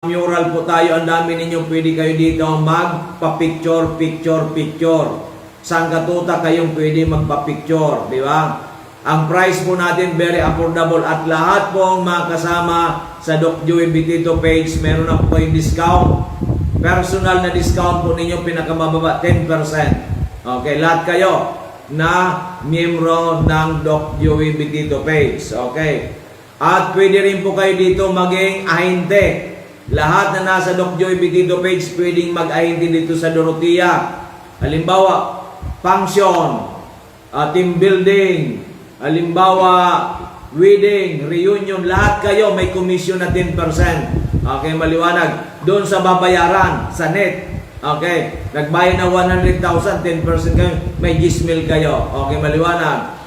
Mural po tayo, ang dami ninyo, pwede kayo dito magpa-picture. Saan katuta kayong pwede magpa-picture, di ba? Ang price po natin very affordable at lahat pong mga kasama sa Doc Joey Bitito page, meron na po kayong discount. Personal na discount po ninyo, pinakamababa, 10%. Okay, lahat kayo na miyembro ng Doc Joey Bitito page. Okay. At pwede rin po kayo dito maging ahente. Lahat na nasa Doc Joey Bitito page, pwedeng mag-ahente dito sa Dorotea. Halimbawa, function, team building, halimbawa, wedding, reunion, lahat kayo may commission na 10%. Okay, maliwanag. Doon sa babayaran, sa net. Okay, nagbayad na 100,000, 10% kayo, may 10,000 kayo. Okay, maliwanag.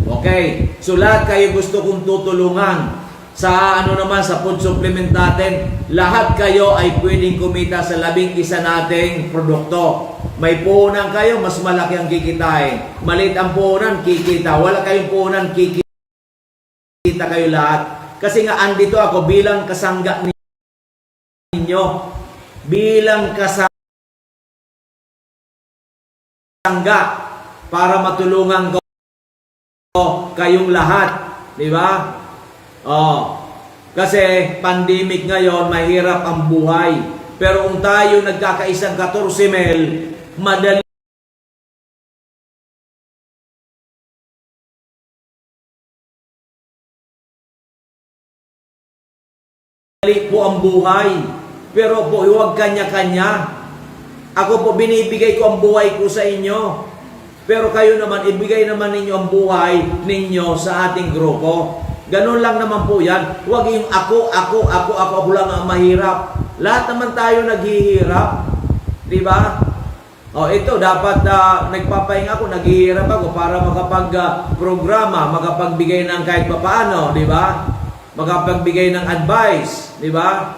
Okay, so lahat kayo gusto kong tutulungan sa naman sa food supplement natin. Lahat kayo ay pwedeng kumita sa 11 nating produkto. May puhunan kayo, mas malaki ang kikitain. Maliit ang puhunan, kikita. Wala kayong puhunan, kikita kayo lahat. Kasi nga andito ako bilang kasangga ninyo. Bilang kasangga para matulungan ko kayong lahat, di ba? Kasi pandemic ngayon, mahirap ang buhay. Pero kung tayo nagkakaisang 14,000, madali po ang buhay. Pero po, huwag kanya-kanya. Ako po, binibigay ko ang buhay ko sa inyo. Pero kayo naman, ibigay naman ninyo ang buhay ninyo sa ating grupo. Ganun lang naman po yan. Huwag yung ako lang ang mahirap. Lahat naman tayo naghihirap. Diba? Ito, dapat nagpapahinga ako, naghihirap ako para makapag-programa, makapagbigay ng kahit papaano, diba? Makapagbigay ng advice, diba?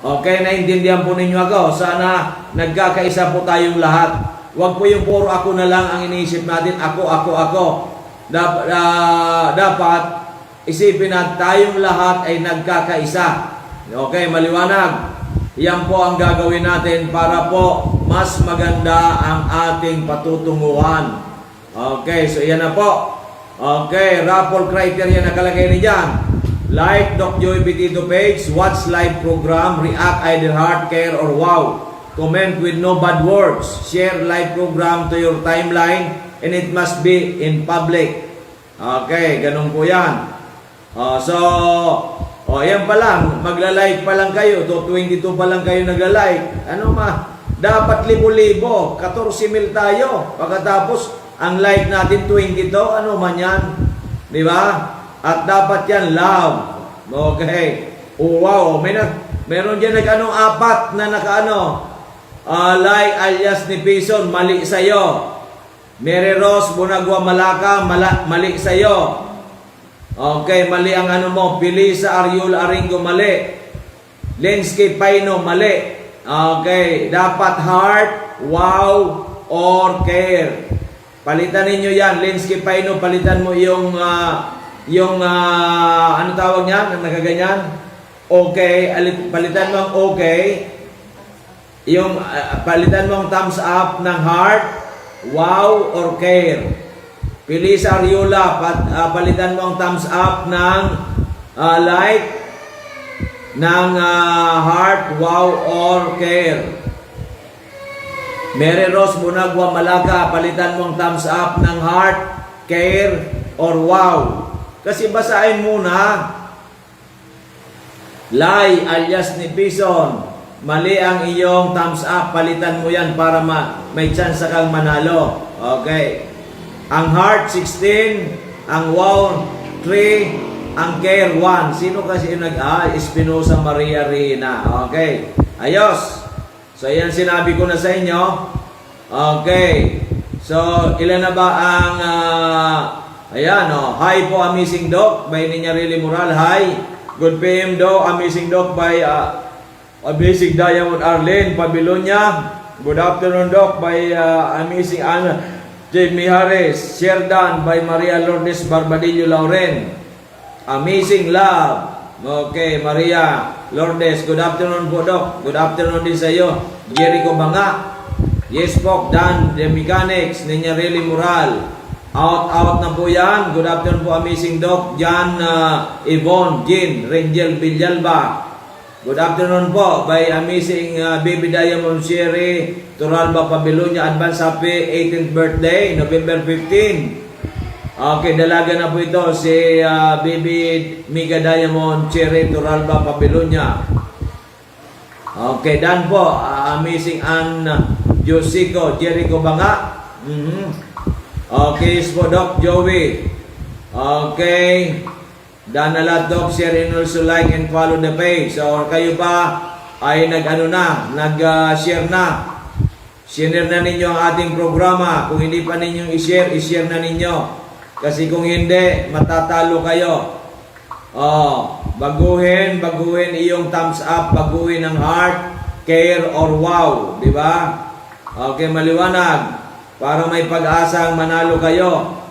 Okay, naintindihan po ninyo ako. Sana nagkakaisa po tayong lahat. Huwag po yung puro ako na lang ang iniisip natin. Ako. Dapat isipin na tayong lahat ay nagkakaisa. Okay, maliwanag. Yan po ang gagawin natin para po mas maganda ang ating patutunguhan. Okay, so yan na po. Okay, raffle criteria nakalagay na dyan. Like Doc Joey Bitito page, watch live program, react either heart, care, or wow. Comment with no bad words. Share live program to your timeline and it must be in public. Okay, ganun po yan. Yan pa lang. Magla-like pa lang kayo. 22 pa lang kayo nagla-like. Dapat libo-libo. 14,000 tayo. Pagkatapos, ang like natin 22. Ano man yan? Di ba? At dapat yan love. Okay. Wow. Meron dyan apat na like alias ni Pison, mali sa'yo. Mary Rose Bonagua Malaka, mali sa'yo. Okay, mali ang mo. Pilisa Ariula Aringo, mali. Lensky Paino, mali. Okay, dapat heart, wow, or care. Palitan ninyo yan. Lensky Paino, palitan mo yung ano tawag niya? Nakaganyan? Okay, palitan mo ang okay. Palitan mo ang thumbs up ng heart, wow, or care. Pili sa Ariola, palitan mo ang thumbs up ng like, ng heart, wow, or care. Mary Rose Bonagua Malaga, palitan mo ang thumbs up ng heart, care, or wow. Kasi basahin muna. Lai alias ni Pison, mali ang iyong thumbs up, palitan mo yan para may chance kang manalo. Okay. Ang heart 16, ang wow 3, ang care 1. Sino kasi Espinosa Maria Reina. Okay. Ayos. So yan sinabi ko na sa inyo. Okay. So ilan na ba ang ayan Hi po Amazing Doc by Ninya Really Moral. Hi. Good PM Doc, Amazing Doc by Basic Diamond Arlene Pabilonia. Good afternoon Doc by Amazing Anna Jamie Harris. Share done by Maria Lourdes Barbadillo Lauren. Amazing Love. Okay, Maria Lourdes, good afternoon po, Doc. Good afternoon din sa iyo. Jericho Banga. Yes po, Dan, The Mechanics, Ninya Really Moral. Out na po yan. Good afternoon po, Amazing Doc. Jan, Yvonne, Jean, Rangel Villalba. Good afternoon po by Amazing Baby Diamond Sherry, Turalba Pabilonia, advance happy 18th birthday, November 15. Okay, dalaga na po ito si Baby Mega Diamond Cherry Turalba Pabilonia. Okay, dan po, Amazing Ann Josico, Jericho Banga. Okay, po Doc Joey. Okay, dan na lahat Doc, share and also like and follow the page. So, kayo pa ay nag-share na. Share na ninyo ang ating programa. Kung hindi pa ninyong i-share na ninyo. Kasi kung hindi, matatalo kayo. Baguhin iyong thumbs up, baguhin ang heart, care, or wow. Diba? Okay, maliwanag. Para may pag-asang manalo kayo.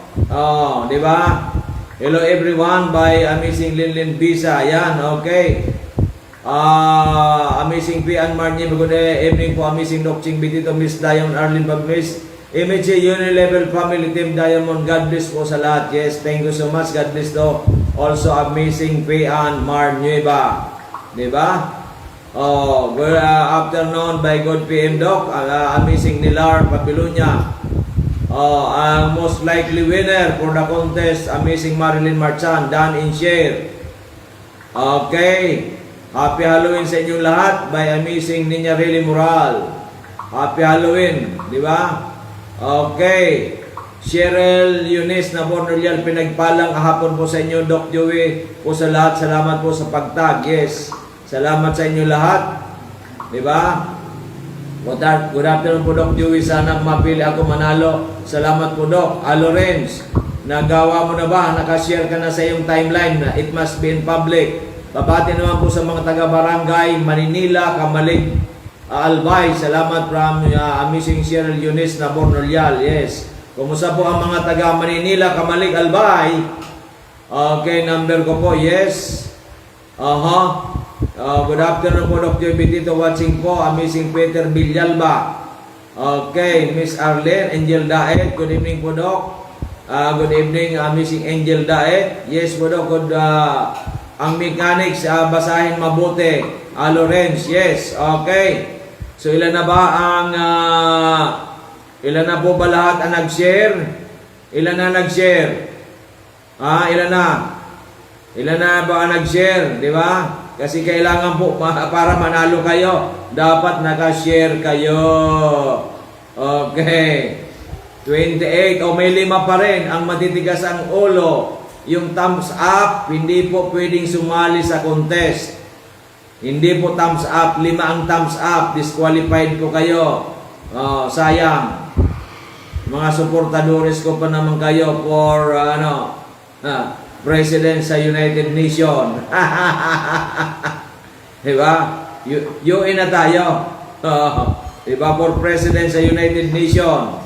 Diba? Hello everyone by Amazing Linlin Bisa. Yan, okay. Amazing P. Marnie, good evening po. Amazing Doc Ching Bitito, Miss Diamond Arlene Pag-Miss. MHA Unilevel Family Team Diamond, God bless po sa lahat. Yes, thank you so much. God bless to also Amazing Payan Mar Nueva. Diba? Good afternoon by God PM Doc. Amazing Nilar Pabilonia. Most likely winner for the contest, Amazing Marilyn Marchand, Dan in share. Okay. Happy Halloween sa inyong lahat by Amazing Ninya Really Moral. Happy Halloween. Diba? Okay. Cheryl Eunice na Bornolial, pinagpalang hapon po sa inyo, Doc Joey, po sa lahat. Salamat po sa pagtag. Yes. Salamat sa inyo lahat. Diba? Good afternoon po, Doc Joey. Sana mapili ako manalo. Salamat po, Doc. Lorenz, nagawa mo na ba? Nakashare ka na sa iyong timeline na it must be in public. Babati naman po sa mga taga-barangay, Maninila, Kamalig, Albay. Salamat from Amazing Cheryl Eunice na Bornolial. Yes. Kumusta po ang mga taga Maninila, Kamalig, Albay? Okay, number ko po. Yes. Good afternoon po, Dr. Bitito watching po. Amazing Peter Villalba. Okay, Miss Arlene, Angel Daet. Good evening po, Doc. Good evening, Amazing Angel Daet. Yes po, Doc. Good, ang mechanics, basahin mabuti. Lorenz, yes. Okay. So, ilan na ba ang... ilan na po ba lahat ang nag-share? Ilan na nag-share? Ilan na? Ilan na ba ang nag-share? Di ba? Kasi kailangan po, para manalo kayo, dapat naka-share kayo. Okay. 28. May 5 pa rin. Ang matitigas ang ulo. Yung thumbs up, hindi po pwedeng sumali sa contest. Hindi po thumbs up. 5 ang thumbs up. Disqualified po kayo. Sayang. Mga suportadores ko pa naman kayo for President sa United Nations. Diba? UN na tayo. Diba? For President sa United Nations.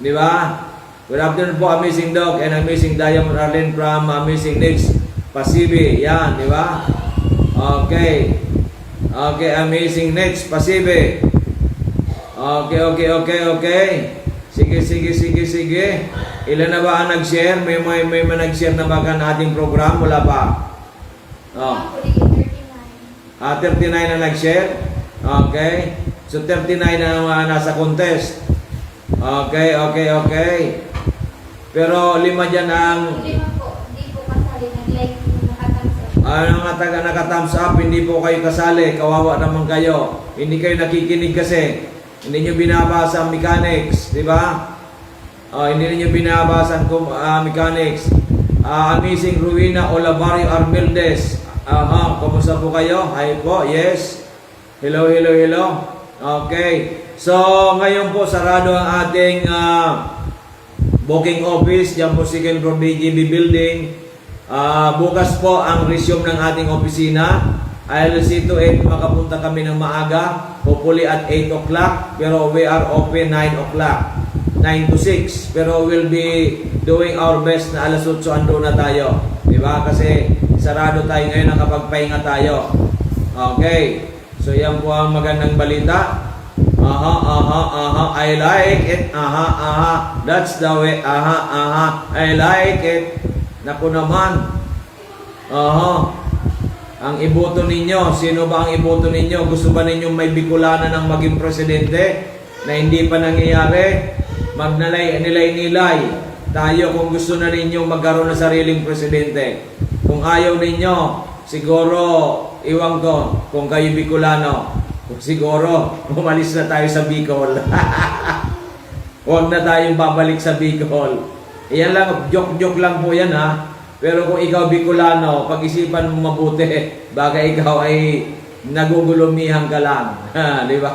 Diba? Good afternoon po, Amazing Doc and Amazing Diamond Arlene from Amazing Next Pasibi. Yan, diba? Okay. Okay, Amazing Next Pasibi. Okay. Sige. Ilan na ba ang nag-share? May nag-share na ba ka na ating program? Wala pa. 39 na nag-share. Okay. So 39 na nasa contest. Okay. Pero 5 dyan ang... 5 po. Hindi po kasali. Nag-like, nakatthumbs up. Naka-thumbs up, hindi po kayo kasali. Kawawa naman kayo. Hindi kayo nakikinig kasi. Hindi nyo binabasa ang mechanics. Diba? Hindi niyo binabasa ang mechanics. Amazing Ruina Olavario Armeldes. Kumusta po kayo? Hi po. Yes. Hello. Okay. So, ngayon po, sarado ang ating booking office. Diyan po second floor BGB building. Bukas po ang resume ng ating opisina. I'll see to it makapunta kami ng maaga. Hopefully at 8 o'clock. Pero we are open 9 o'clock. 9 to 6. Pero we'll be doing our best na alas 8 ando na tayo. Diba? Kasi sarado tayo ngayon, nakapagpahinga tayo. Okay. So yan po ang magandang balita. I like it. That's the way. I like it. Naku naman. Ang iboto ninyo, sino ba ang iboto ninyo? Gusto ba ninyong may Bicolana ng maging presidente na hindi pa nangyayari? Magnilay-nilay tayo kung gusto na ninyo magkaroon ng sariling presidente. Kung ayaw ninyo, siguro, iwan ko, kung kayo Bicolano, siguro, umalis na tayo sa Bicol. Huwag na tayong babalik sa Bicol. Iyan lang, joke-joke lang po yan ha. Pero kung ikaw Bicolano, pag-isipan mo mabuti, baka ikaw ay nagugulumihan ka lang. Di ba?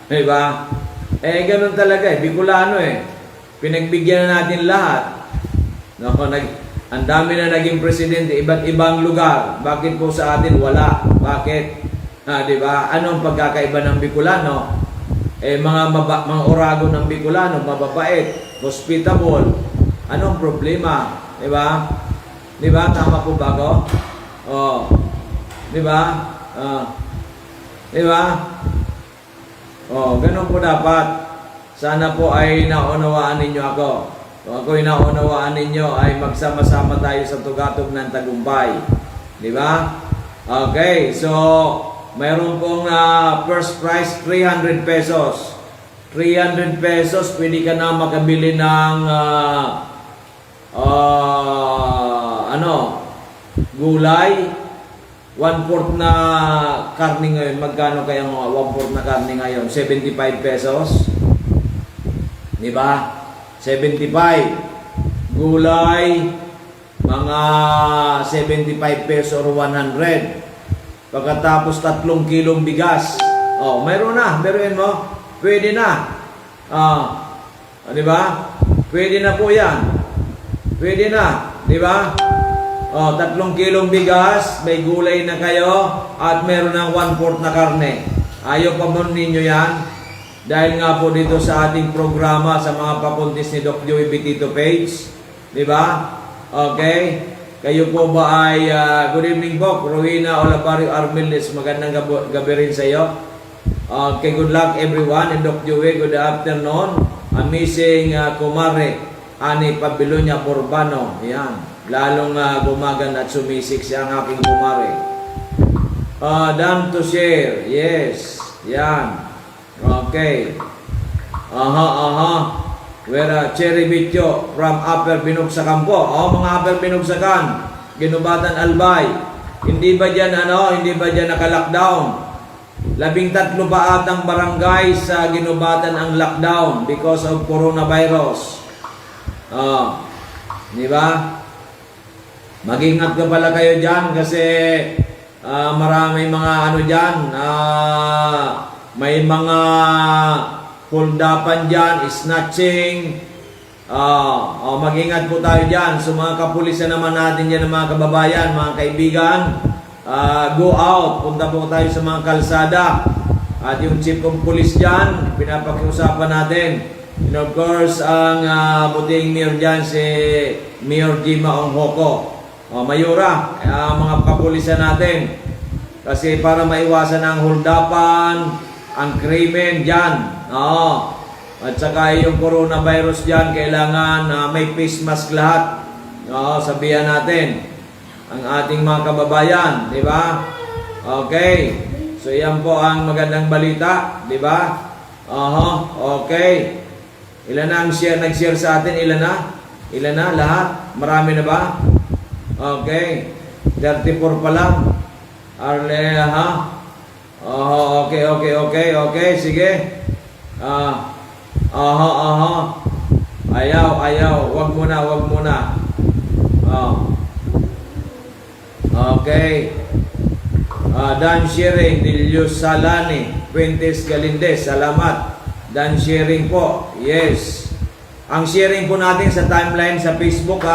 Di ba? Ganun talaga Bicolano Pinagbigyan na natin lahat. No, ang dami na naging presidente, iba't ibang lugar. Bakit po sa atin wala? Bakit? Di ba? Anong pagkakaiba ng Bicolano? Mga orago ng Bicolano, mababait, hospitable. Anong problema? Di ba? Di ba? Tama po ba ako? Di ba? Di ba? Ganun po dapat. Sana po ay naunawaan ninyo ako. Kung ako'y naunawaan ninyo ay magsama-sama tayo sa tugatog ng tagumpay. Di ba? Okay, so mayroon pong first prize 300 pesos. 300 pesos, pwede ka na makabili ng gulay. 1/4 na karne ngayon. Magkano kaya mga 1/4 na karne ngayon? 75 pesos. Di ba? 75. Gulay, mga 75 pesos or 100. Pagkatapos 3 kilong bigas. Mayroon na. Meron mo. Pwede na. Di ba? Pwede na po yan. Pwede na. Di ba? 3 kilong bigas, may gulay na kayo, at meron ng 1/4 na karne. Ayaw pa mo ninyo yan? Dahil nga po dito sa ating programa sa mga papuntis ni Doc Joey Betito Page. Di ba? Okay? Kayo po ba ay, good evening po, Rowena Olabario Armiles, magandang gabi rin sa iyo. Okay, good luck everyone. And Doc Joey, good afternoon. Amazing kumare, Ani Pabilonia Borbano. Yan. Lalong gumagan at sumisik siya ang aking kumare. Done to share. Yes. Yan. Okay. Where Cherry Bityo from Upper Binugsakan po. Mga Upper Binugsakan, Ginubatan Albay. Hindi ba dyan naka-lockdown? 13 pa atang barangay sa Ginubatan ang lockdown because of coronavirus. Di ba? Mag-ingat ka pala kayo dyan kasi marami mga dyan, may mga holdapan dyan, snatching. Mag-ingat po tayo dyan. So mga kapulisan naman natin dyan, mga kababayan, mga kaibigan, go out, punta po tayo sa mga kalsada. At yung chief of police dyan, pinapakiusapan natin. And of course, ang buting mayor dyan, si Mayor Jima Onghoko. Mayura, mga kapulisan natin. Kasi para maiwasan ang holdapan, ang krimen dyan. At saka yung coronavirus dyan, kailangan may face mask lahat. Sabihan natin ang ating mga kababayan, di ba? Okay. So yan po ang magandang balita, di ba? Okay. Ilan na ang nag-share sa atin? Ilan na? Ilan na? Lahat? Marami na ba? Okay. 34 pa lang. Arle, Okay. Sige. Ayaw. Wag muna. Okay. Dan sharing, Dilius Salani, Fuentes Galindez, salamat. Dan sharing po. Yes. Ang sharing po natin sa timeline sa Facebook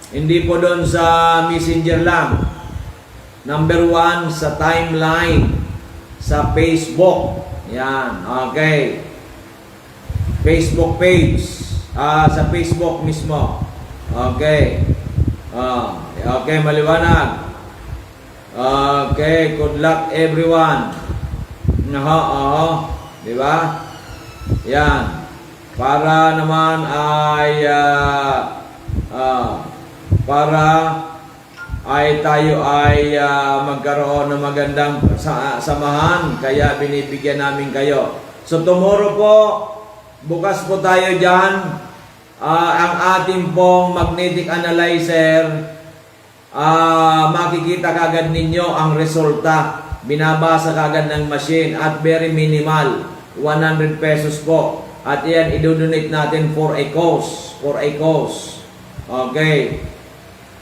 hindi po doon sa Messenger lang. Number 1 sa timeline sa Facebook. Yan. Okay. Facebook page. Sa Facebook mismo. Okay. Okay, maliwanag. Okay, good luck everyone. Di ba? Yan. Para naman ay tayo ay magkaroon ng magandang samahan, kaya binibigyan namin kayo. So tomorrow po, bukas po tayo dyan. Ang ating pong magnetic analyzer, makikita kagad ninyo ang resulta. Binabasa kagad ng machine at very minimal, 100 pesos po. At yan, idodonate natin for a cause. Okay.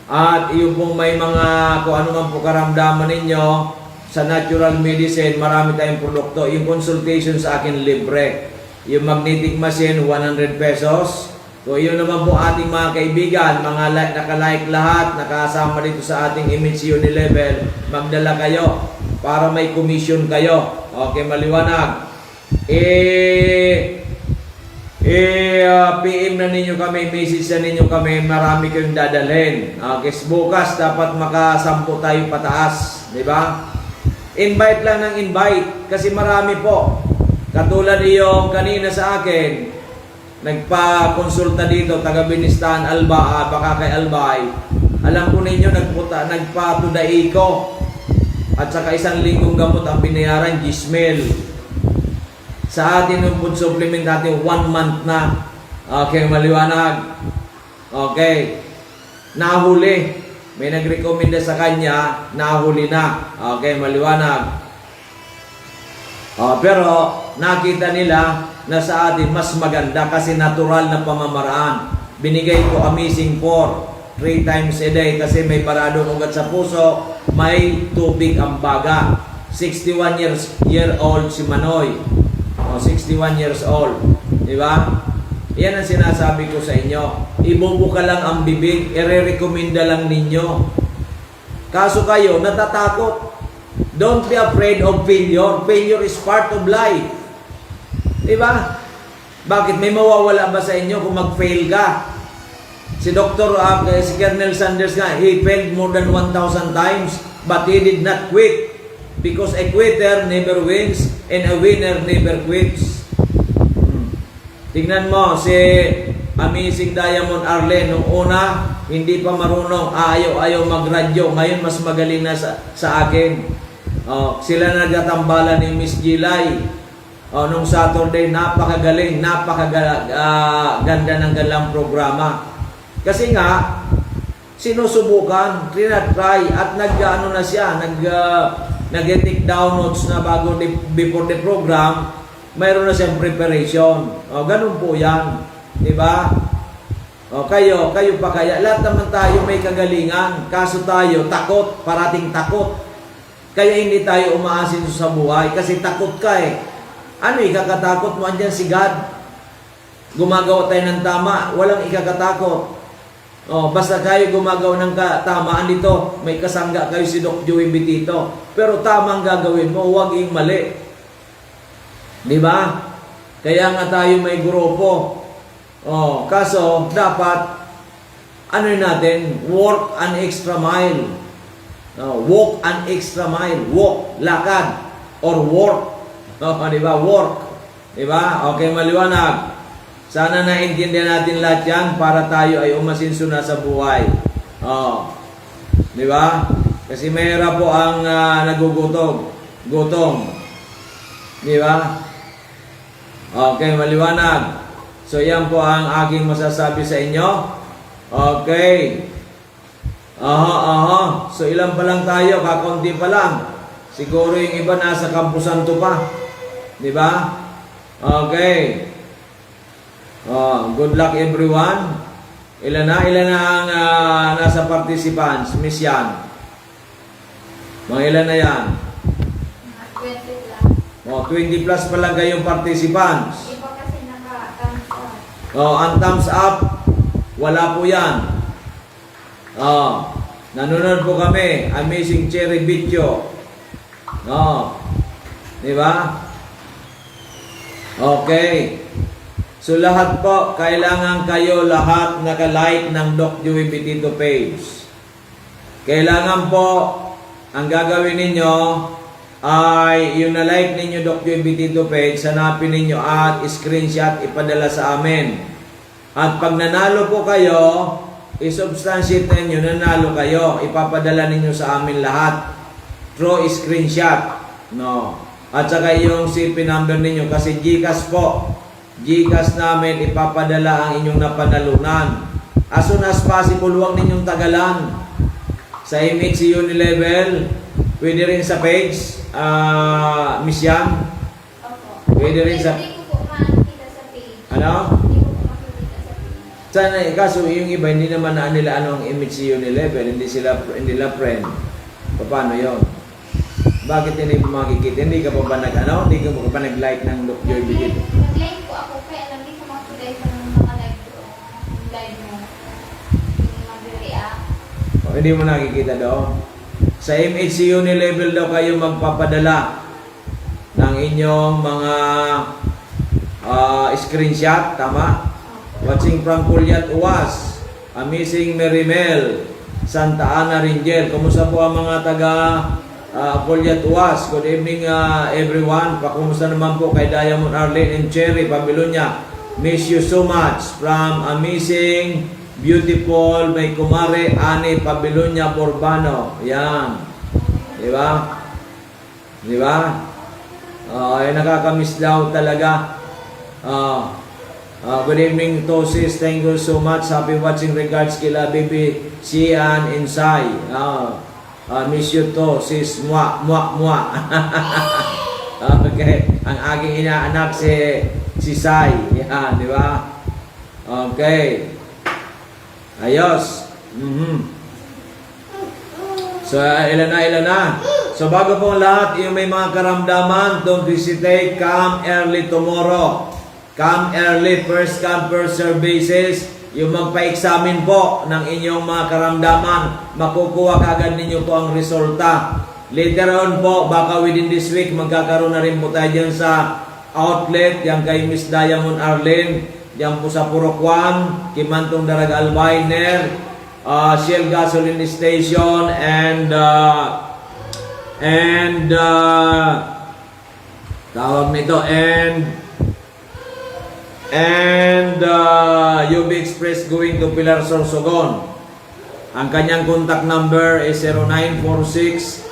At yung pong may mga, kung ano man po karamdaman ninyo, sa natural medicine, marami tayong produkto. Yung consultation sa akin, libre. Yung magnetic machine, 100 pesos. So, yun naman po ating mga kaibigan, mga naka-like lahat, nakasama dito sa ating Image Unilevel, magdala kayo para may commission kayo. Okay, maliwanag. PM na ninyo kami, message na ninyo kami, marami kayong dadalhin. Okay, bukas dapat makasampu tayo pataas, di ba? Invite lang ng invite kasi marami po. Katulad yung kanina sa akin, nagpa-konsulta dito, taga Binistan, baka kay Albay. Alam ko ninyo, nagpa-tuday ko. At saka 1 linggong gamot ang binayaran, Gismel. Sa atin yung food supplement natin, 1 month na. Okay, maliwanag. Okay. Nahuli. May nagrekomenda sa kanya, nahuli na. Okay, maliwanag. Pero nakita nila na sa atin mas maganda kasi natural na pamamaraan. Binigay ko Amazing 4 3 times a day kasi may paradong ugat sa puso, may tubig ang baga. 61 year old si Manoy. 61 years old. Di ba? Yan ang sinasabi ko sa inyo. Ibubuka lang ang bibig, ire-recommenda lang ninyo. Kaso kayo, natatakot. Don't be afraid of failure. Failure is part of life. Di ba? Bakit? May mawawala ba sa inyo kung mag-fail ka? Si Colonel Sanders nga, he failed more than 1,000 times, but he did not quit. Because a quitter never wins, and a winner never quits. Tingnan mo, si Amazing Diamond Arlen, nung una, hindi pa marunong, ayaw magradyo. Ngayon, mas magaling na sa akin. Sila nagtatambala ni Miss Gilay. Nung Saturday, napakagaling, ganda ng galang programa. Kasi nga, sinusubukan, trinatry, at nag-ano na siya, nag-take down notes na before the program, mayroon na siyang preparation. Ganun po yan. Diba? Kayo pa kaya. Lahat naman tayo may kagalingan. Kaso tayo, takot, parating takot. Kaya hindi tayo umaasin sa buhay kasi takot ka eh. Ano ikakatakot mo? Andyan si God. Gumagawa tayo ng tama, walang ikakatakot. Basta kayo gumagawa ng tama, andito, may kasangga kayo si Doc Joey Bitito. Pero tama ang gagawin mo, huwag yung mali. Di ba? Kaya nga tayo may grupo. Kaso, dapat, natin, work an extra mile. Walk an extra mile. Walk, lakad, or work. Di ba? Work. Di ba? Okay, maliwanag. Sana naintindihan natin lahat yan para tayo ay umasinso na sa buhay. Di ba? Kasi mayroon po ang gutom. Di ba? Okay, maliwanag. So, yan po ang aking masasabi sa inyo. Okay. So, ilan pa lang tayo? Kakunti pa lang. Siguro yung iba nasa Campo Santo pa. Di ba? Okay. Good luck everyone. Ilan na ang nasa participants? Miss Yan. Mga ilan na yan? 20 lang. 20 plus pa lang kayong participants. Iba kasi naka-thumbs up. Ang thumbs up, wala po yan. Nanonood po kami. Amazing Cherry Video. Di ba? Okay. So lahat po, kailangan kayo lahat naka-like ng Doc Joey Bitito page. Kailangan po, ang gagawin ninyo ay yung na-like ninyo Doc Joy Bitito page, hanapin ninyo at screenshot ipadala sa amin. At pag nanalo po kayo, isubstantiate ninyo, nanalo kayo, ipapadala ninyo sa amin lahat through screenshot. No. At saka yung CP number ninyo kasi GCash po. GCash namin ipapadala ang inyong napanalunan. As soon as possible, huwag ninyong tagalan. Sa MHC Unilevel, pwede rin sa page, Miss Yan. Opo. Pwede rin sa... Hindi ko po makikita sa page. Ano? Hindi ko po makikita sa page. Sana, kaso yung iba, hindi naman na nila ano ang MHC Unilevel, hindi nila friend. Paano yon? Bakit hindi mo makikita? Hindi ka pa ba hindi ka pa nag-like ng Doc Joy Bitito? Nag-live po ako, kaya lang di ko makikita yung mga live doon. Yung live mo. Yung mag-react. Hindi mo nakikita doon. Sa MHC Unilevel daw kayo magpapadala ng inyong mga screenshot, tama? Watching from Pulyat Uwas, Amazing Merimel, Santa Ana Ringel. Kumusta po ang mga taga Pulyat Uwas? Good evening everyone. Kumusta naman po kay Diamond Arlene and Cherry Pabilonia? Miss you so much. From Amazing Beautiful, may kumare, Ani Pabilonia Borbano. Yan. Di ba? Di ba? Ay nakakamiss daw talaga. Good evening to sis. Thank you so much. Happy watching. Regards kila baby Sian Insay. Miss you to sis. Mwa. Okay. Ang aking inaanak si Sai. Yan. Di ba? Okay. Ayos. So, ilan na. So, bago pong lahat, yung may mga karamdaman, don't hesitate, come early tomorrow. Come early, first come, first serve basis. Yung magpa-examine po ng inyong mga karamdaman, makukuha kagad ninyo po ang resulta. Later on po, baka within this week, magkakaroon na rin po tayo dyan sa outlet, yan kay Miss Diamond Arlene, yan po sa Purokwan, Kimantong Daragal Winer, Shell Gasoline Station, and tawag nito, and UB Express going to Pilar Sorsogon. Ang kanyang contact number is 0946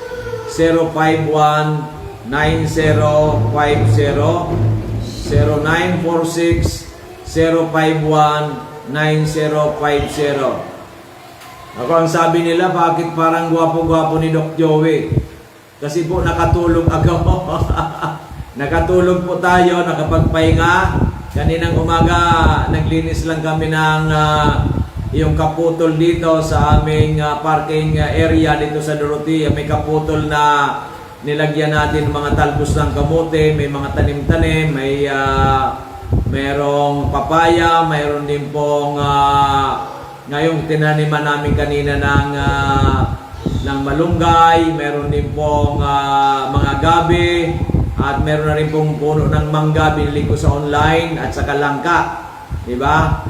051 9050, 0946 051 9050. Ako ang sabi nila, bakit parang gwapo-gwapo ni Doc Joey? Kasi po nakatulog ako. Nakatulog po tayo, nakapagpahinga. Kaninang umaga, naglinis lang kami ng yung kaputol dito sa aming parking area dito sa Dorotea. May kaputol na nilagyan natin mga talbos ng kamote, may mga tanim-tanim, may mayroong papaya, mayroon din pong ngayong tinaniman namin kanina ng malunggay, mayroon din pong mga gabi, at meron na rin pong puno ng mangga binili ko sa online at sa kalangka. Diba?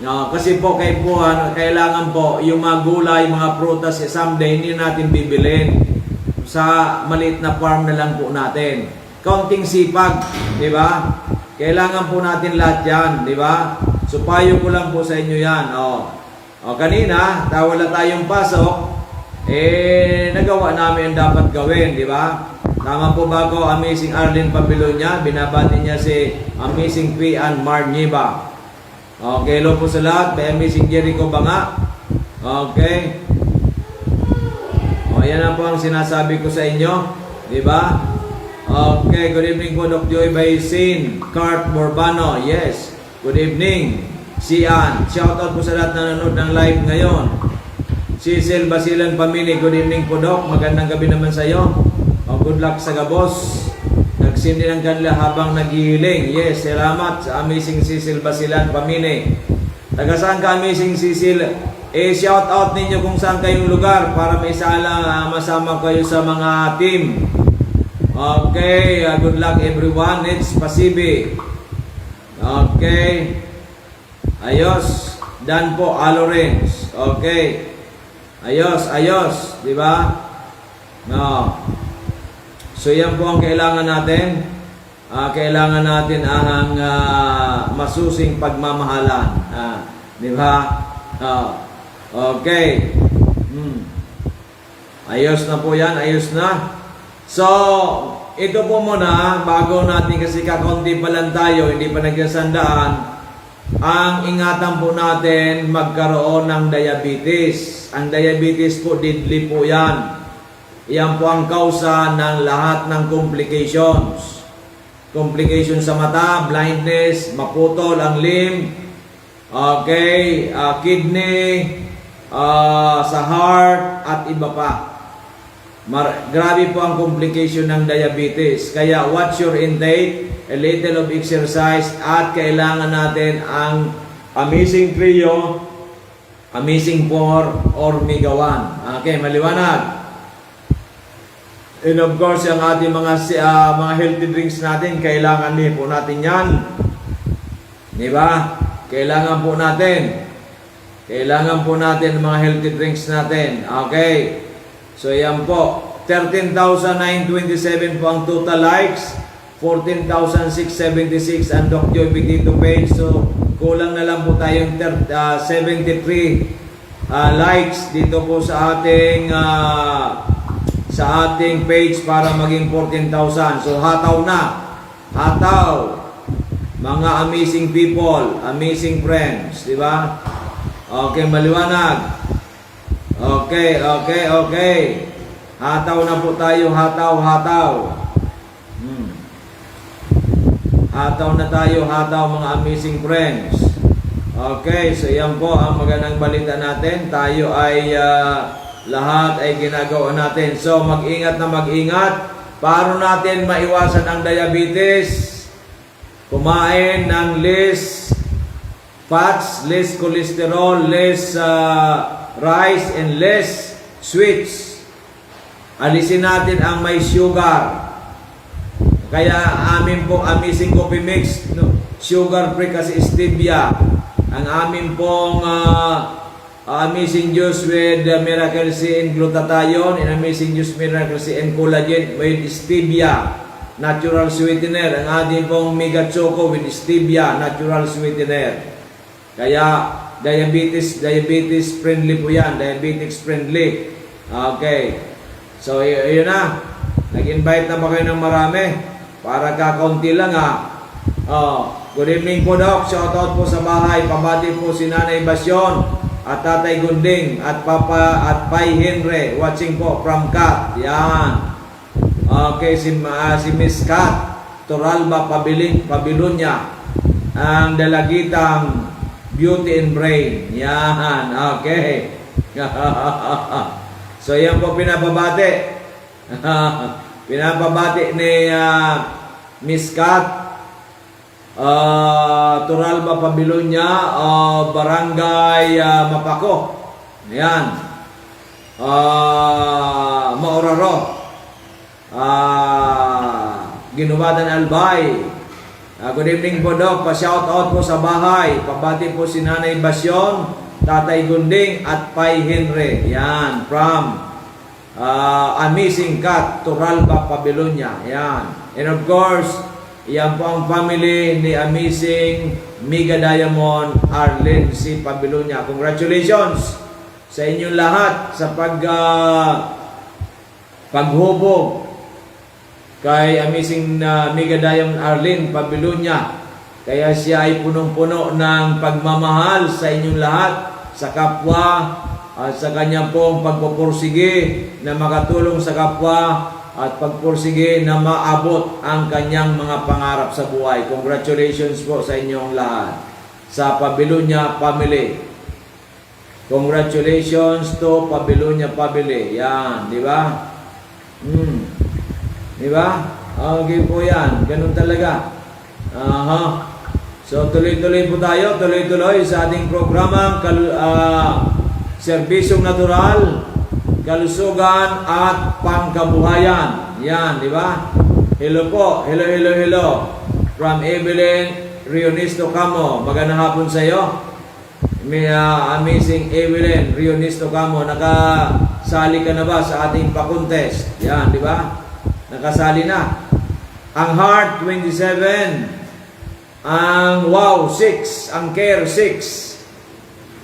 No, kasi po kailangan po yung mga gulay, mga prutas, someday hindi natin bibilin. Sa maliit na farm na lang po natin. Kaunting sipag, di ba? Kailangan po natin lahat yan, di ba? So payo ko lang po sa inyo yan. Kanina, wala tayong pasok, nagawa namin ang dapat gawin, di ba? Tama po ba ako, Amazing Arlene Pabilonia? Binabati niya si Amazing Pian Marniba. Okay, hello po sa lahat. May Amazing Jericho Banga. Okay. Yan na po ang sinasabi ko sa inyo. Diba? Okay, good evening po, Doc Joy Baisin. Cart Borbano, yes. Good evening. Sian. Shoutout po sa lahat na nanonood ng live ngayon. Cecil Basilan Pamili, good evening po, Doc. Magandang gabi naman sa iyo. Good luck sa gabos. Nagsindi ng kanila habang naghihiling. Yes, salamat sa Amazing Cecil Basilan Pamili. Taga saan ka, Amazing Cecil? Shout out ninyo kung saan kayong lugar para may masama kayo sa mga team. Okay, good luck everyone. It's Pasibi. Okay. Ayos. Dan po, Alorens. Okay. Ayos, di ba? No. So yan po ang kailangan natin. Kailangan natin ang masusing pagmamahalan. Di ba? Okay. Ayos na po yan, ayos na. So, ito po muna, bago natin kasi kakaunti pa lang tayo, hindi pa nagsasandaan, ang ingatan po natin magkaroon ng diabetes. Ang diabetes po, deadly po yan. Yan po ang kausa ng lahat ng complications. Complications sa mata, blindness, maputol ang limb, okay, kidney, sa heart, at iba pa. Grabe po ang complication ng diabetes. Kaya watch your intake, a little of exercise, at kailangan natin ang Amazing Trio, Amazing 4, or Mega 1. Okay, maliwanag. And of course, ang ating mga healthy drinks natin, kailangan din po natin yan. Di ba? Kailangan po natin. Kailangan po natin mga healthy drinks natin. Okay. So, yan po. 13,927 po ang total likes. 14,676 ang Doc Joy Bigito page. So, kulang na lang po tayong 73 likes dito po sa ating page para maging 14,000. So, hataw na. Hataw. Mga amazing people, amazing friends. Di ba? Okay, maliwanag. Okay. Hataw na po tayo, hataw. Hataw na tayo, hataw mga amazing friends. Okay, so yan po ang magandang balita natin. Tayo ay lahat ay ginagawa natin. So mag-ingat na mag-ingat. Para natin maiwasan ang diabetes, kumain ng less fats, less cholesterol, less rice, and less sweets. Alisin natin ang may sugar. Kaya amin po amazing coffee mix, no? Sugar free kasi stevia. Ang amin pong amazing juice with Miracle C and glutathione, and amazing juice Miracle C and collagen with stevia, natural sweetener. Ang ating pong mega choco with stevia, natural sweetener. Kaya diabetes friendly po yan, diabetes friendly. Okay. So, yun na. Nag-invite na ba kayo ng marami? Para kakaunti lang good evening po, Doc. Shoutout po sa bahay. Pabati po si Nanay Basyon at Tatay Gunding at Papa at Pai Henry. Watching po from Kat. Yan. Okay, si Miss Kat Toralba Pabilunya. Ang dalagitang beauty and brain. Yan. Okay. So, yan po pinapabati. Pinapabati ni Miss Kat Turalba Pabilunya, Barangay Mapako. Yan. Maoraro. Ginubatan Albay. Good evening po, Doc. Pa-shout out po sa bahay. Pabati po si Nanay Basyon, Tatay Gunding at Pai Henry. Yan, from Amazing Cat, Turalba, Pabilunya. Yan. And of course, yan po ang family ni Amazing Mega Diamond Arlene C. Pabilunya. Congratulations sa inyong lahat sa paghubog kay Amazing Mega Diamond Arlene Pabilunya. Kaya siya ay punong-puno ng pagmamahal sa inyong lahat, sa kapwa, at sa kanya pong pagpupursige na makatulong sa kapwa at pagpursige na maabot ang kanyang mga pangarap sa buhay. Congratulations po sa inyong lahat sa Pabilunya family. Congratulations to Pabilunya family. Yan, di ba? Di ba? Okay po yan. Ganun talaga. So tuloy-tuloy po tayo. Tuloy-tuloy sa ating programang serbisyong natural, kalusugan at pangkabuhayan. Yan, di ba? Hello po. Hello. From Evelyn Rionisto Camo. Magandang hapon sa iyo. May amazing Evelyn, Rionisto Camo, nakasali ka na ba sa ating pa-contest? Yan, di ba? Nakasali na. Ang Heart, 27. Ang Wow, 6. Ang Care, 6.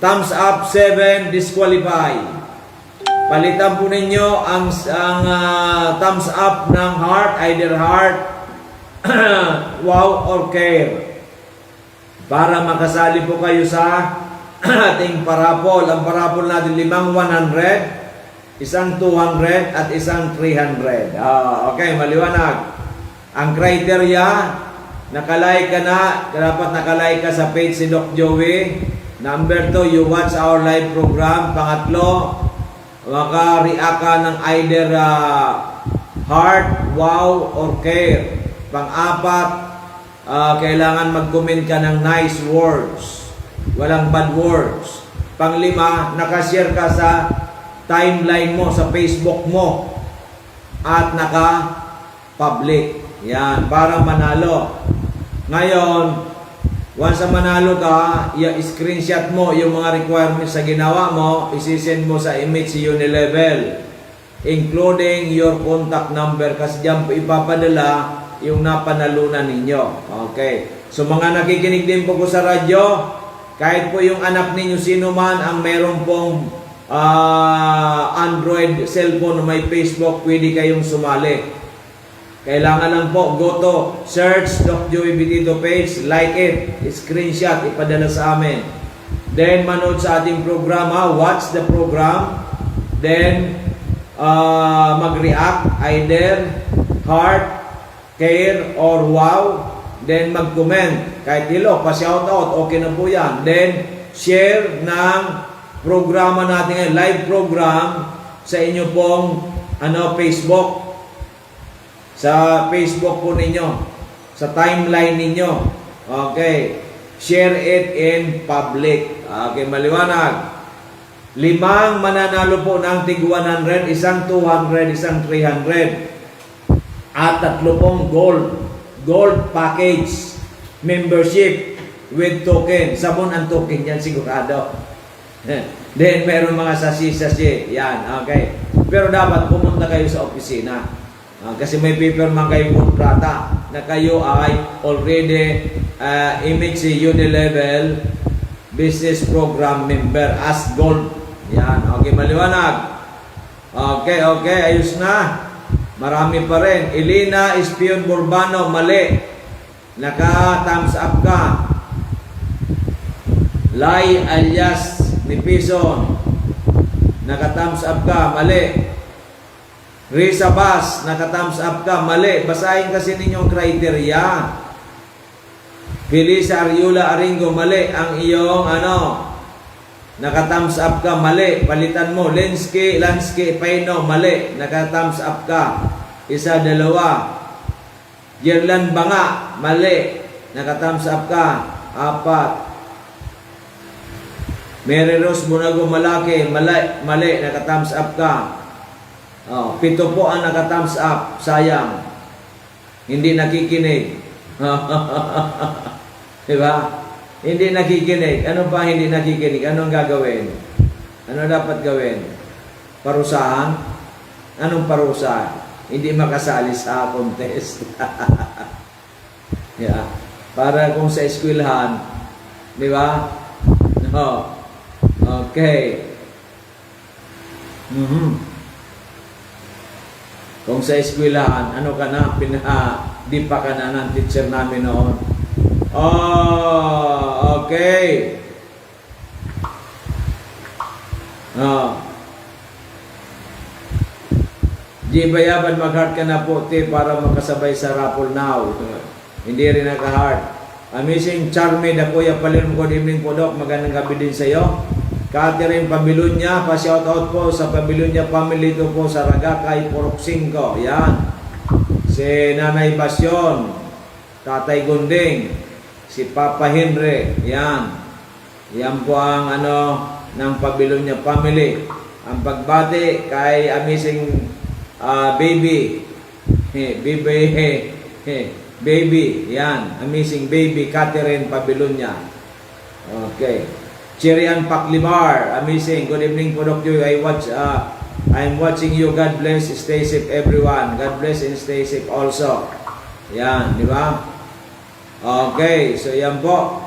Thumbs up, 7. Disqualify. Palitan po ninyo ang thumbs up ng Heart, either Heart, Wow, or Care. Para makasali po kayo sa ating parapol. Ang parapol natin 5 100, isang 200 at isang 300. Okay, maliwanag. Ang criteria, nakalike ka na, dapat nakalike ka sa page si Doc Joey. Number 2, you watch our live program. Pangatlo, maka-react ka ng either Heart, Wow, or Care. Pang-apat, kailangan mag-comment ka ng nice words. Walang bad words. Pang-5, nakashare ka sa timeline mo, sa Facebook mo. At naka-public. Yan, para manalo. Ngayon, once na manalo ka, i-screenshot mo yung mga requirements sa ginawa mo, isi-send mo sa image si Unilevel, including your contact number, kasi diyan po ipapadala yung napanalunan ninyo. Okay. So mga nakikinig din po ko sa radyo, kahit po yung anak ninyo sino man ang meron pong Android cellphone na may Facebook, pwede kayong sumali. Kailangan lang po, go to search Doc Joey Bitido page, like it, screenshot, ipadala sa amin. Then, manood sa ating programa, watch the program. Then, mag-react, either Heart, Care, or Wow. Then, mag-comment. Kahit hello, pa-shoutout, okay na po yan. Then, share ng programa natin ngayon, live program sa inyo pong Facebook. Sa Facebook po ninyo, sa timeline ninyo. Okay. Share it in public. Okay, maliwanag. 5 mananalo po ng tig 100, isang 200, isang 300. At 3 pong gold package membership with token. Sabon ang token yan sigurado. Then meron mga sasi-sasi. Yan, okay. Pero dapat pumunta kayo sa opisina. Kasi may paper man kayong kontrata na kayo ay already image si Unilevel Business Program Member as Gold. Yan. Okay, maliwanag. Okay, ayos na. Marami pa rin. Elena Espion Burbano, mali. Naka-thumbs up ka. Lai alias Nipison, naka-thumbs up ka, mali. Risa Bas, naka-thumbs up ka, mali. Basahin kasi ninyong criteria. Felisa Ariola Aringo, mali. Ang iyong naka-thumbs up ka, mali. Palitan mo. Lansky Paino, mali. Naka-thumbs up ka. 1, 2. Gerlan Banga, mali. Naka-thumbs up ka. 4. Mary Rose Bunago Malaki, mali. Naka-thumbs up ka. 7 po ang naka-thumbs up. Sayang. Hindi nakikinig. Diba? Hindi nakikinig. Ano pa hindi nakikinig? Anong gagawin? Ano dapat gawin? Parusahan? Anong parusa? Hindi makasali sa contest. Yeah. Para kung sa eskwelahan, di ba? No. Okay. Kung sa eskwelahan, ano ka na, di pa ka na ng teacher namin noon. Okay. Di bayaban, mag-heart ka na po, para makasabay sa raffle now. Hindi rin naka-heart. Amazing Charmy, da Kuya Palim, good evening po, Doc. Magandang gabi din sa iyo. Catherine Pabilunya, pa-shoutout po sa Pabilunya family ito po sa Ragakay, Purok 5. Yan. Si Nanay Basyon, Tatay Gunding, si Papa Henry. Yan. Yan po ang ng Pabilunya family. Ang pagbati kay amazing baby. Baby. Yan. Amazing baby Catherine Pabilunya. Okay. Chirian Paklibar, amazing. Good evening po, Doc Joy. I'm watching you. God bless. Stay safe, everyone. God bless and stay safe also. Yan, di ba? Okay, so yan po.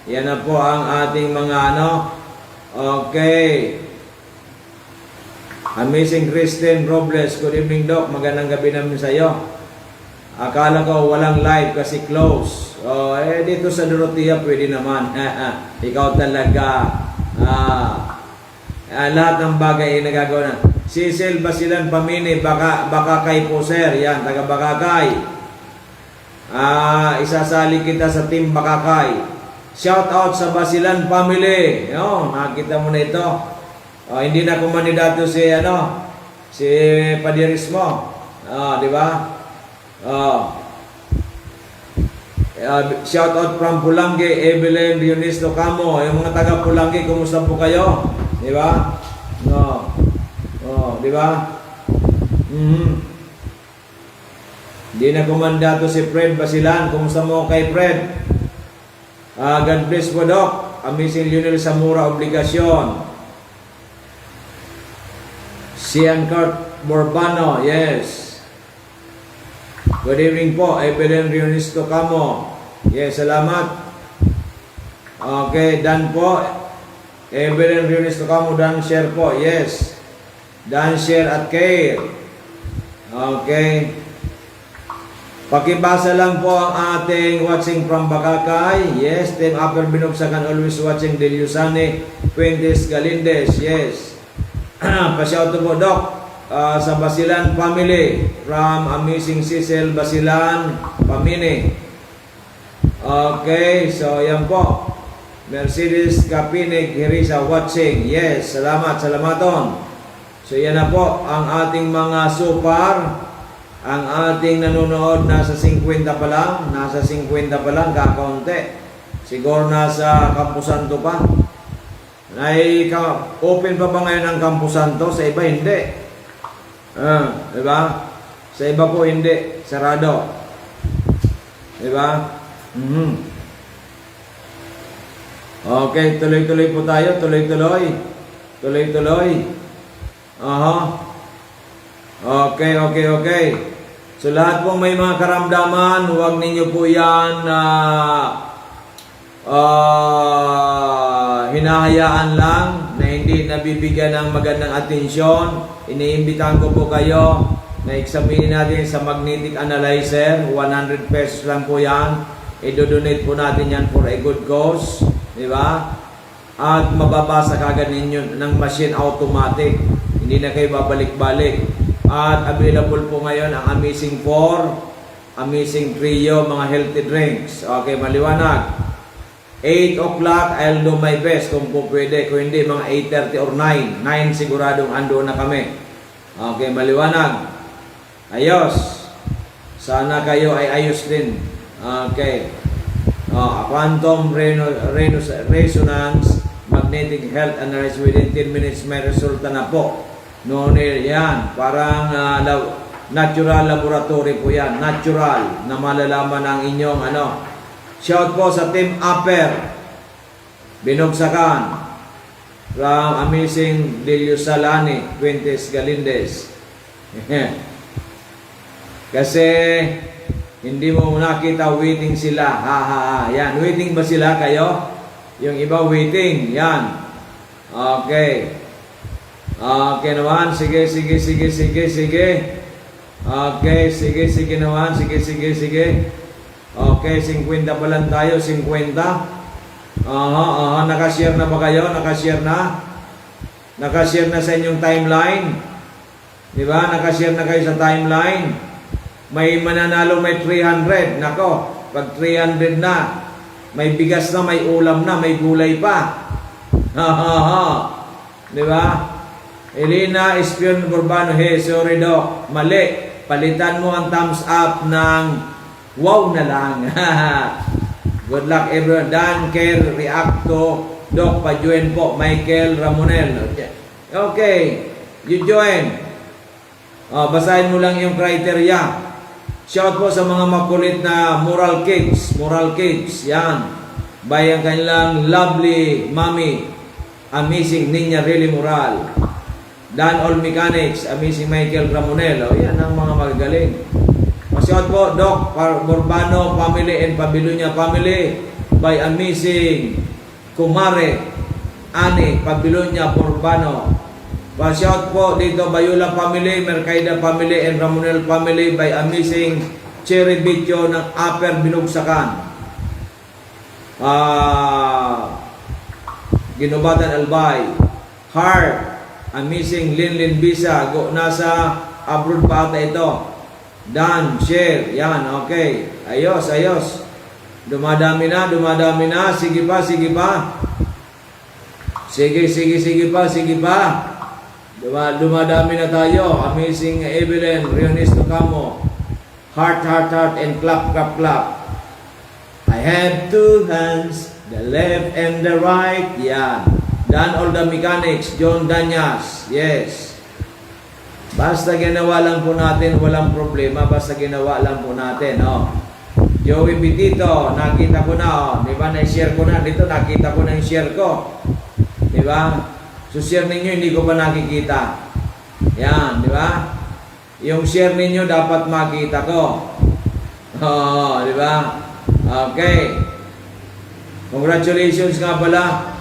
Yan na po ang ating mga ano. Okay. Amazing Christine Robles. Good evening, Doc. Magandang gabi namin sa iyo. Akala ko walang live kasi close. Dito sa Dorotea pwede naman. Ikaw talaga. Lahat ng bagay ay nagagawa na. Cecil Basilan Pamini, Bakakay po sir. Yan, taga Bakakay. Isasali kita sa team Bakakay. Shout out sa Basilan family. Nakita mo na ito. Hindi na kumandidato si Padirismo. Di ba? Shout out from Pulangi, Evelyn Dionisto Camo. Yung mga taga Pulangi, kumusta po kayo? Di ba? Di ba? Hindi na kumandato si Fred Basilan. Kumusta mo kay Fred? God bless po, Doc. Amazing Lionel Samura, obligasyon. Sian Kurt Borbano, yes. Good evening po, Evelyn Rionisto Camo. Yes, salamat. Okay, Dan po. Evelyn Rionisto Camo, Dan share po, yes. Dan share at care. Okay. Pakibasa lang po ang ating watching from Bakakay. Yes, Team Upper Binugsakan always watching Deliusane, Fuentes Galindes. Yes. Pa-shout to po, Doc. Sa Basilan family from Amazing Cecil Basilan Pamini. Okay, so yan po. Mercedes Kapinig Hirisa watching. Yes, salamaton. So yan na po ang ating mga super. Ang ating nanonood nasa 50 pa lang, kakaunti. Siguro nasa Camposanto pa. Open pa ba ngayon ang Camposanto? Sa iba hindi. Diba? Sa iba po hindi, sarado. Diba? Okay, tuloy-tuloy po tayo, tuloy-tuloy. Okay. So lahat pong may mga karamdaman, huwag ninyo po yan hinahayaan lang na hindi nabibigyan ng magandang atensyon. Iniimbitahan ko po kayo na examinin natin sa magnetic analyzer. 100 pesos lang po yan. I-donate po natin yan for a good cause. Diba? At mababasa kagad ninyo ng machine automatic. Hindi na kayo babalik-balik. At available po ngayon ang Amazing 4, Amazing Trio, mga healthy drinks. Okay, maliwanag. 8 o'clock, I'll do my best kung po pwede. Kung hindi, mga 8:30 or 9. 9 siguradong ando na kami. Okay, maliwanag. Ayos. Sana kayo ay ayos din. Okay. Quantum resonance, magnetic health analysis within 10 minutes may resulta na po. Yan. Parang natural laboratory po yan. Natural na malalaman ang inyong Shout po sa Team Upper Binugsakan from Amazing Deliusalani, Fuentes Galindes. Kasi hindi mo nakita waiting sila. Yan, waiting ba sila kayo? Yung iba waiting. Yan. Okay. Okay naman. Sige. Okay, sige naman. Sige. Okay, 50 pa lang tayo, 50. Nakashare na ba kayo? Nakashare na? Nakashare na sa inyong timeline? Diba? Nakashare na kayo sa timeline? May mananalo, may 300. Nako, pag 300 na, may bigas na, may ulam na, may gulay pa. Diba? Elena Espion Borbano, hey, sorry Doc, mali. Palitan mo ang thumbs up ng wow na lang. Good luck everyone. Dan Kerr, Reacto, Doc, pa-join po. Michael Ramonel. Okay, you join. Basahin mo lang yung criteria. Shout po sa mga makulit na moral kids. Yan. By ang kanilang lovely mommy, Amazing Ninya Really Moral. Dan All Mechanics, Amazing Michael Ramonel. O yan ang mga magagaling. Masyot po, Doc Borbano Family and Pabilunya Family by Amazing Kumare Ani Pabilunya Borbano. Masyot po dito Bayula Family, Mercaida Family and Ramonel Family by Amazing Cherry Bityo ng Upper Binugsakan. Ginubatan Albay. Heart Amazing Linlin Bisa, nasa abroad pa ata ito. Dan, share, yan, okay. Ayos, ayos. Dumadami na. Sige pa. Sige pa. Dumadami na tayo. Amazing Evelyn, Rionis Tocamo. Heart, and clap. I have two hands, the left and the right. Yan. Dan All the Mechanics, John Danyas. Yes. Basta ginawa lang po natin, walang problema. Basta ginawa lang po natin. Oh. Joey Bitito, nakita ko na. Oh. Diba? Na-share ko na. Dito, nakita ko na yung share ko. Diba? So, share ninyo, hindi ko pa nakikita. Yan. Diba? Yung share ninyo, dapat makita ko. Oh, diba? Okay. Congratulations nga pala.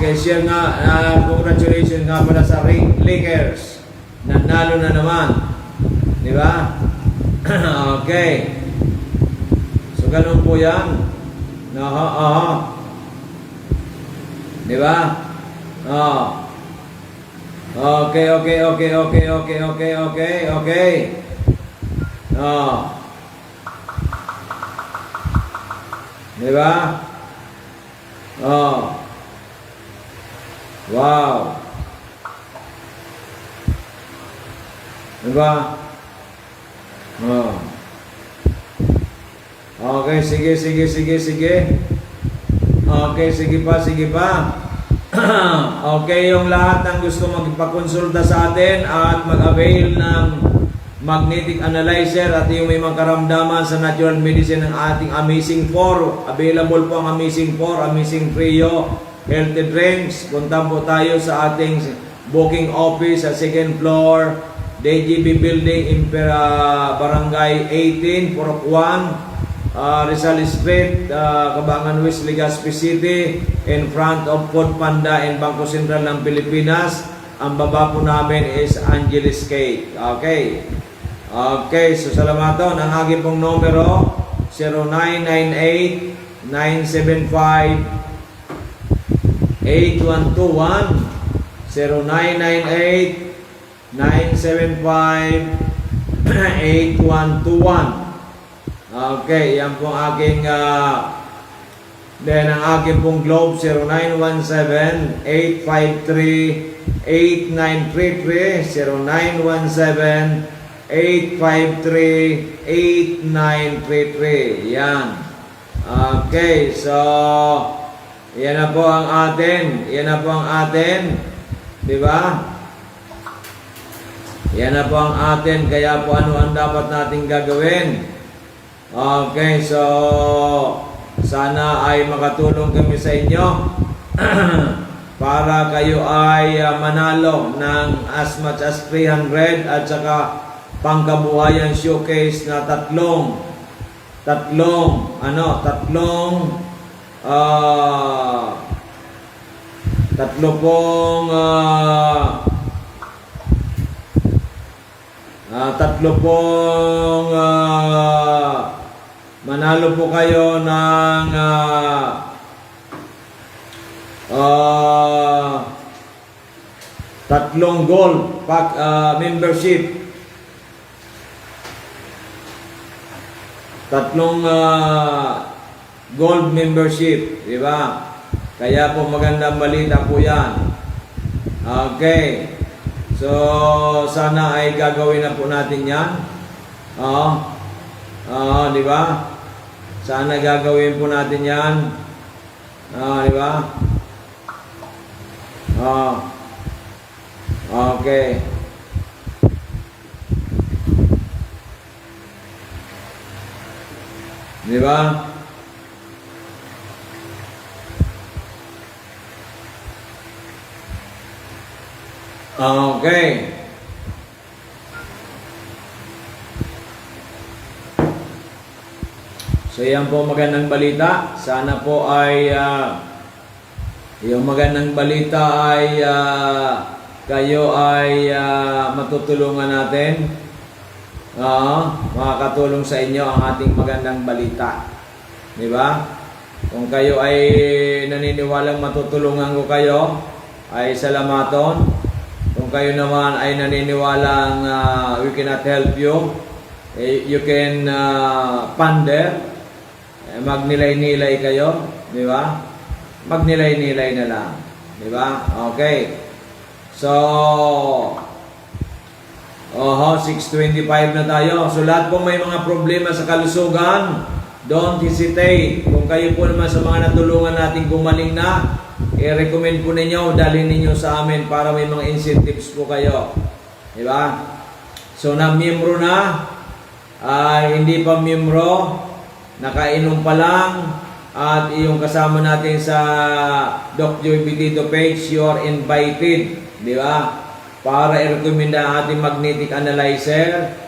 Okay, share nga, congratulations nga pala sa Lakers. Nanalo na naman. Di ba? Okay. So, ganun po yan. Di ba? Okay. Di ba? Wow. Diba? Okay, sige. Okay, sige pa. Okay, yung lahat ng gusto magpakonsulta sa atin at mag-avail ng magnetic analyzer at yung may mga karamdaman sa natural medicine ng ating Amazing 4. Available po ang Amazing 4, Amazing Trio, Healthy Drinks. Punta po tayo sa ating booking office sa 2nd floor, DGB Building, Barangay 18, Purok 1, Rizal Street, Cabangan West, Legazpi City, in front of Food Panda and Bangko Sentral ng Pilipinas. Ang baba po namin is Angeles Cake. Okay. Okay, so salamaton. Ang aking pong numero, 0998-975 8121 0998-975-8121. Okay, yan po ang aking then ang aking pong globe 0917-853-8933 0917-853-8933. Yan. Okay, so yan na po ang atin. Di ba? Yan na po ang atin. Kaya po ano ang dapat nating gagawin? Okay, so sana ay makatulong kami sa inyo para kayo ay manalo ng as much as 300 at saka pangkabuhayan showcase na tatlong manalo po kayo ng tatlong gold pack membership. Gold membership, di ba? Kaya po magandang balita po yan. Okay. So, sana ay gagawin na po natin yan. Di ba? Sana gagawin po natin yan. Di ba? Okay. Di ba? Okay. So yan po magandang balita. Sana po ay yung magandang balita ay kayo ay matutulungan natin. Makakatulong sa inyo ang ating magandang balita. Di ba? Kung kayo ay naniniwalang matutulungan ko kayo, ay salamaton. Kung kayo naman ay naniniwalang we cannot help you, you can ponder. Magnilay-nilay kayo, di ba? Magnilay-nilay na lang, di ba? Okay. So, 6:25 na tayo. So, lahat po may mga problema sa kalusugan, don't hesitate. Kung kayo po naman sa mga natulungan natin gumaling na, i-recommend po ninyo, dalhin ninyo sa amin para may mga incentives po kayo. Di ba? So, na-miyembro na, hindi pa miyembro, nakainom pa lang, at yung kasama natin sa Doc Joy Bitito page, you are invited, di ba? Para i-recommenda ang ating magnetic analyzer,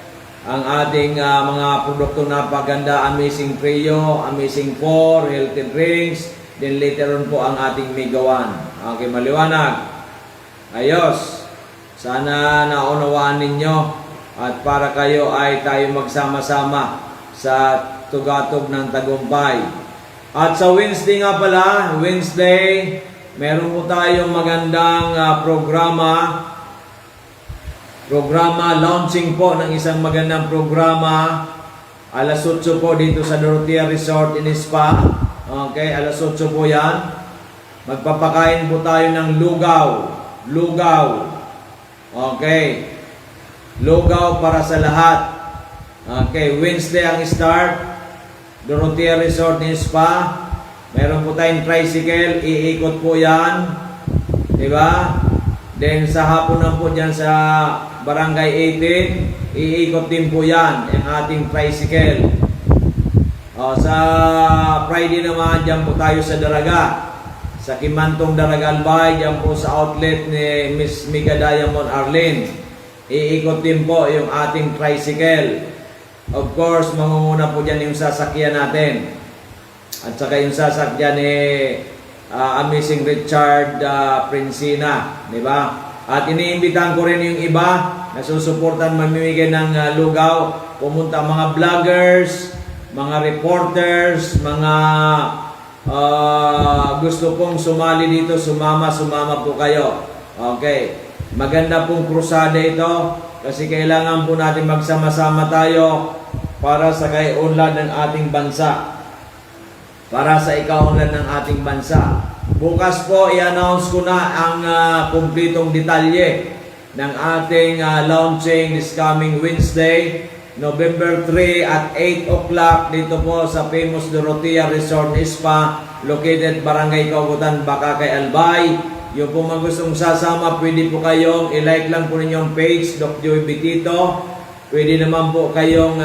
ang ating mga produkto na paganda, Amazing Trio, Amazing 4, Healthy Drinks, then later on po ang ating Mega 1. Okay, maliwanag. Ayos. Sana naunawaan ninyo at para kayo ay tayo magsama-sama sa tugatog ng tagumpay. At sa Wednesday nga pala, Wednesday, meron po tayong magandang programa, launching po ng isang magandang programa. Alas 8 po dito sa Dorotea Resort and Spa. Okay, alas 8 po yan. Magpapakain po tayo ng lugaw. Okay. Lugaw para sa lahat. Okay, Wednesday ang start. Dorotea Resort and Spa. Meron po tayong tricycle, iikot po yan. Diba? Then sa hapon na po dyan sa Barangay 18, iikot din po yan, ang ating tricycle. Sa Friday naman, dyan po tayo sa Daraga. Sa Kimantong Daraga Albay, dyan po sa outlet ni Miss Mega Diamond Arlene. Iikot din po yung ating tricycle. Of course, mangunguna po dyan yung sasakyan natin. At saka yung sasakyan ni Amazing Richard Princina. Diba? At iniimbitahan ko rin yung iba na susuportan mamimigay ng lugaw. Pumunta mga vloggers, mga reporters, mga gusto pong sumali dito, sumama po kayo. Okay. Maganda pong krusada ito kasi kailangan po natin magsama-sama tayo para sa kaiunlad ng ating bansa. Para sa ikaunlad ng ating bansa. Bukas po, i-announce ko na ang kumpletong detalye ng ating launching this coming Wednesday, November 3 at 8 o'clock dito po sa famous Dorotea Resort Spa, located Barangay Kaugutan, Bakakay, Albay. Yung po mga gustong sasama, pwede po kayong i-like lang po ninyong page, Doc Joy Bitito. Pwede naman po kayong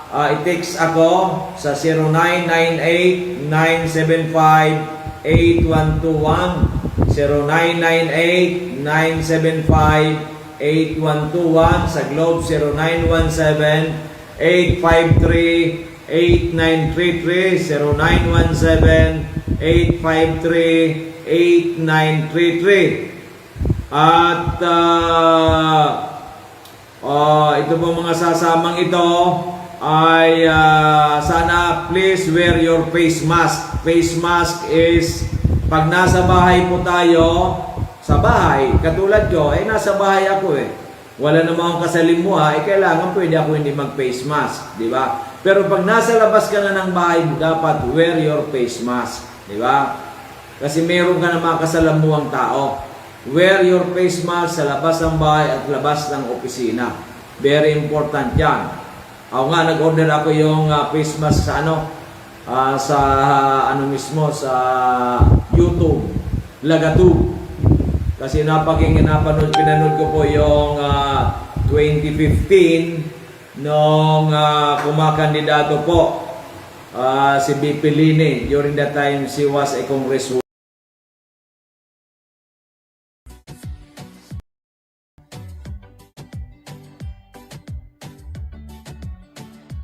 i-text ako sa 0998-975-8121 0998-975-8121 sa Globe 0917-853-8933 0917-853-8933 at ito po mga sasamang ito ay sana please wear your face mask. Face mask is pag nasa bahay po tayo, sa bahay, katulad ko, nasa bahay ako wala namang kasalimuha, kailangan pwede ako hindi mag-face mask, di ba? Pero pag nasa labas ka na ng bahay, dapat wear your face mask, di ba? Kasi meron ka na mga kasalamuhang tao. Wear your face mask sa labas ng bahay at labas ng opisina. Very important yan. Ako nga, nag-order ako yung face mask sa mismo, sa YouTube, Lagatube. Kasi pinanood ko po yung 2015 nung kumakandidato po si BP Lini. During that time, she was a congresswoman.